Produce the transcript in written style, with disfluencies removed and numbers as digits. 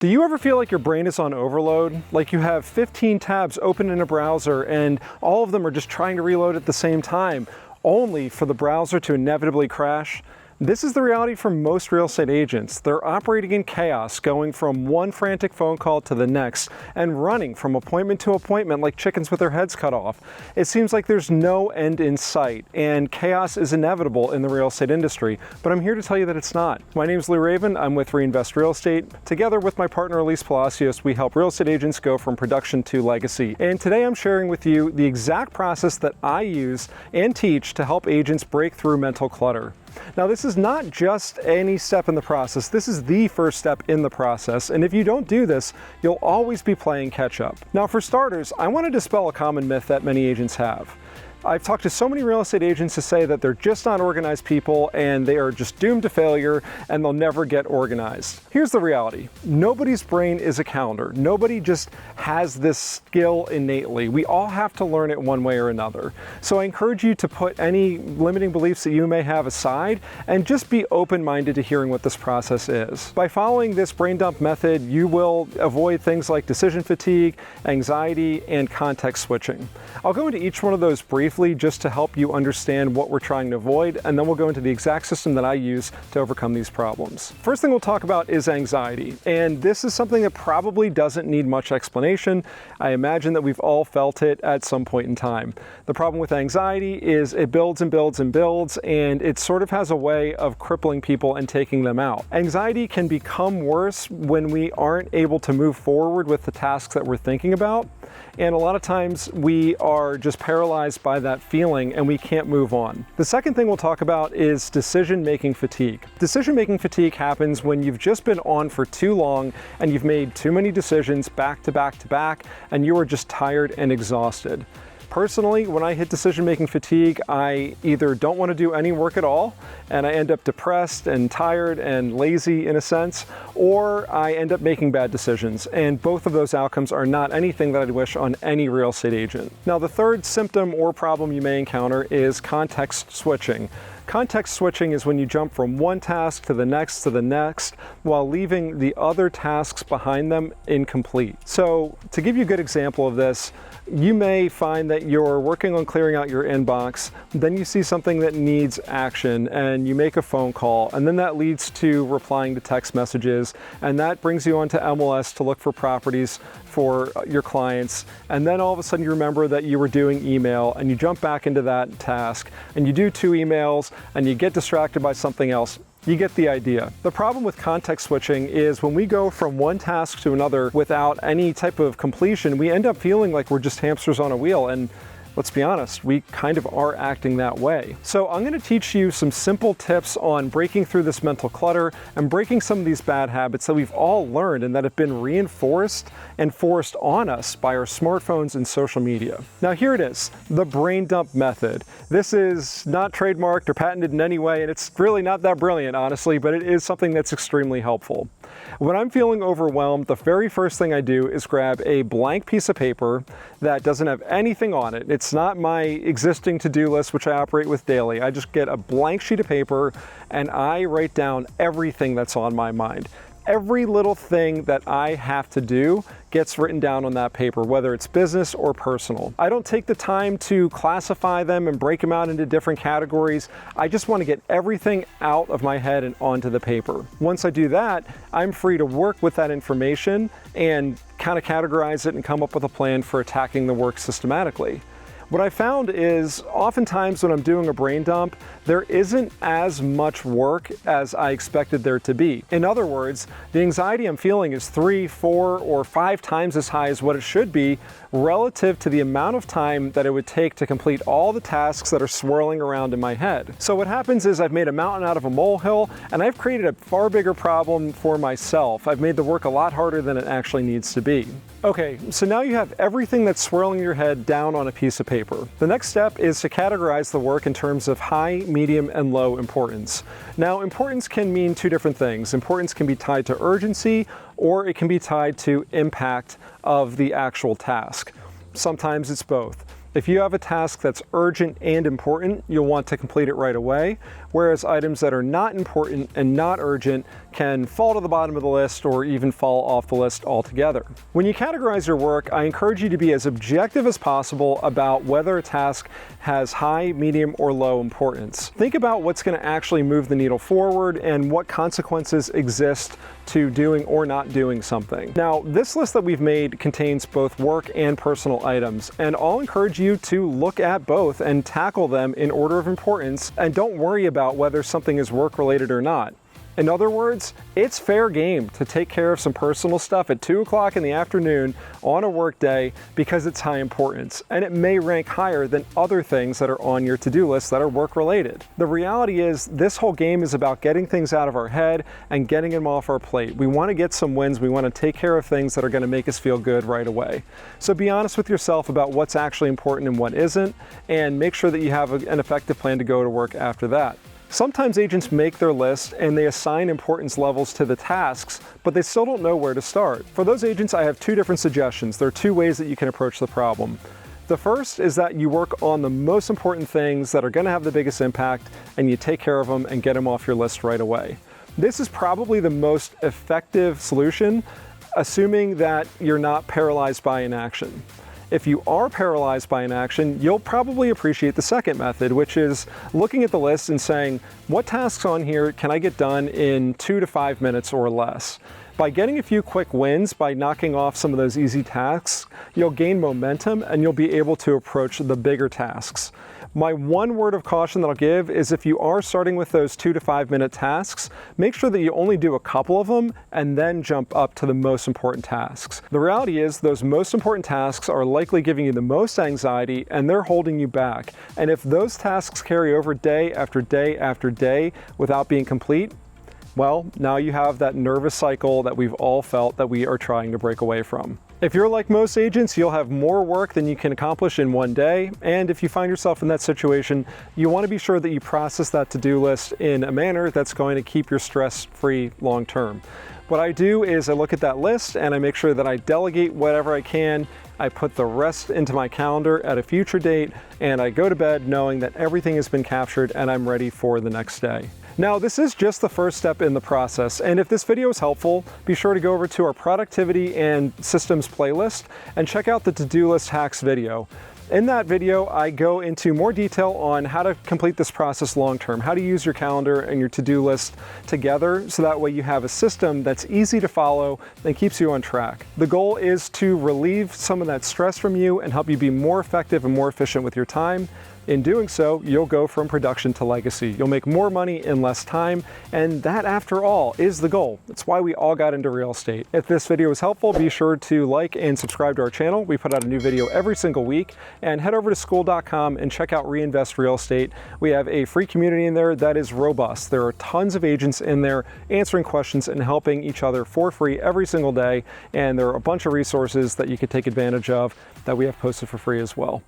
Do you ever feel like your brain is on overload? Like you have 15 tabs open in a browser and all of them are just trying to reload at the same time, only for the browser to inevitably crash? This is the reality for most real estate agents. They're operating in chaos, going from one frantic phone call to the next and running from appointment to appointment like chickens with their heads cut off. It seems like there's no end in sight, and chaos is inevitable in the real estate industry, but I'm here to tell you that it's not. My name is Lou Raven. I'm with Reinvest Real Estate. Together with my partner Elise Palacios, we help real estate agents go from production to legacy. And today I'm sharing with you the exact process that I use and teach to help agents break through mental clutter. Now, this is not just any step in the process. This is the first step in the process. And if you don't do this, you'll always be playing catch up. Now, for starters, I want to dispel a common myth that many agents have. I've talked to so many real estate agents to say that they're just not organized people and they are just doomed to failure and they'll never get organized. Here's the reality. Nobody's brain is a calendar. Nobody just has this skill innately. We all have to learn it one way or another. So I encourage you to put any limiting beliefs that you may have aside and just be open-minded to hearing what this process is. By following this brain dump method, you will avoid things like decision fatigue, anxiety, and context switching. I'll go into each one of those briefly just to help you understand what we're trying to avoid, and then we'll go into the exact system that I use to overcome these problems. First thing we'll talk about is anxiety, and this is something that probably doesn't need much explanation. I imagine that we've all felt it at some point in time. The problem with anxiety is it builds and builds and builds, and it sort of has a way of crippling people and taking them out. Anxiety can become worse when we aren't able to move forward with the tasks that we're thinking about, and a lot of times we are just paralyzed by that feeling and we can't move on. The second thing we'll talk about is decision-making fatigue. Decision-making fatigue happens when you've just been on for too long and you've made too many decisions back to back to back and you are just tired and exhausted. Personally, when I hit decision-making fatigue, I either don't want to do any work at all, and I end up depressed and tired and lazy in a sense, or I end up making bad decisions, and both of those outcomes are not anything that I'd wish on any real estate agent. Now, the third symptom or problem you may encounter is context switching. Context switching is when you jump from one task to the next while leaving the other tasks behind them incomplete. So to give you a good example of this, you may find that you're working on clearing out your inbox, then you see something that needs action and you make a phone call, and then that leads to replying to text messages, and that brings you onto MLS to look for properties for your clients, and then all of a sudden you remember that you were doing email and you jump back into that task and you do 2 emails and you get distracted by something else. You get the idea. The problem with context switching is when we go from one task to another without any type of completion, we end up feeling like we're just hamsters on a wheel, and let's be honest, we kind of are acting that way. So I'm going to teach you some simple tips on breaking through this mental clutter and breaking some of these bad habits that we've all learned and that have been reinforced and forced on us by our smartphones and social media. Now here it is, the brain dump method. This is not trademarked or patented in any way, and it's really not that brilliant, honestly, but it is something that's extremely helpful. When I'm feeling overwhelmed, the very first thing I do is grab a blank piece of paper that doesn't have anything on it. It's not my existing to-do list, which I operate with daily. I just get a blank sheet of paper and I write down everything that's on my mind. Every little thing that I have to do gets written down on that paper, whether it's business or personal. I don't take the time to classify them and break them out into different categories. I just want to get everything out of my head and onto the paper. Once I do that, I'm free to work with that information and kind of categorize it and come up with a plan for attacking the work systematically. What I found is oftentimes when I'm doing a brain dump, there isn't as much work as I expected there to be. In other words, the anxiety I'm feeling is 3, 4, or 5 times as high as what it should be relative to the amount of time that it would take to complete all the tasks that are swirling around in my head. So what happens is I've made a mountain out of a molehill, and I've created a far bigger problem for myself. I've made the work a lot harder than it actually needs to be. Okay, so now you have everything that's swirling in your head down on a piece of paper. The next step is to categorize the work in terms of high, medium, and low importance. Now, importance can mean 2 different things. Importance can be tied to urgency, or it can be tied to impact of the actual task. Sometimes it's both. If you have a task that's urgent and important, you'll want to complete it right away, whereas items that are not important and not urgent can fall to the bottom of the list or even fall off the list altogether. When you categorize your work, I encourage you to be as objective as possible about whether a task has high, medium, or low importance. Think about what's going to actually move the needle forward and what consequences exist to doing or not doing something. Now, this list that we've made contains both work and personal items, and I'll encourage you to look at both and tackle them in order of importance, and don't worry about whether something is work-related or not. In other words, it's fair game to take care of some personal stuff at 2 o'clock in the afternoon on a work day because it's high importance, and it may rank higher than other things that are on your to-do list that are work-related. The reality is, this whole game is about getting things out of our head and getting them off our plate. We want to get some wins. We want to take care of things that are going to make us feel good right away. So be honest with yourself about what's actually important and what isn't, and make sure that you have an effective plan to go to work after that. Sometimes agents make their list and they assign importance levels to the tasks, but they still don't know where to start. For those agents, I have two different suggestions. There are two ways that you can approach the problem. The first is that you work on the most important things that are going to have the biggest impact, and you take care of them and get them off your list right away. This is probably the most effective solution, assuming that you're not paralyzed by inaction. If you are paralyzed by inaction, you'll probably appreciate the second method, which is looking at the list and saying, what tasks on here can I get done in 2 to 5 minutes or less? By getting a few quick wins, by knocking off some of those easy tasks, you'll gain momentum and you'll be able to approach the bigger tasks. My one word of caution that I'll give is if you are starting with those 2 to 5 minute tasks, make sure that you only do a couple of them and then jump up to the most important tasks. The reality is those most important tasks are likely giving you the most anxiety and they're holding you back. And if those tasks carry over day after day after day without being complete, well, now you have that nervous cycle that we've all felt that we are trying to break away from. If you're like most agents, you'll have more work than you can accomplish in one day, and if you find yourself in that situation, you want to be sure that you process that to-do list in a manner that's going to keep your stress free long term. What I do is I look at that list and I make sure that I delegate whatever I can. I put the rest into my calendar at a future date, and I go to bed knowing that everything has been captured and I'm ready for the next day. Now, this is just the first step in the process, and if this video is helpful, be sure to go over to our productivity and systems playlist and check out the to-do list hacks video. In that video, I go into more detail on how to complete this process long-term, how to use your calendar and your to-do list together so that way you have a system that's easy to follow and keeps you on track. The goal is to relieve some of that stress from you and help you be more effective and more efficient with your time. In doing so, you'll go from production to legacy. You'll make more money in less time, and that, after all, is the goal. That's why we all got into real estate. If this video was helpful, be sure to like and subscribe to our channel. We put out a new video every single week, and head over to Skool.com and check out Reinvest Real Estate. We have a free community in there that is robust. There are tons of agents in there answering questions and helping each other for free every single day, and there are a bunch of resources that you can take advantage of that we have posted for free as well.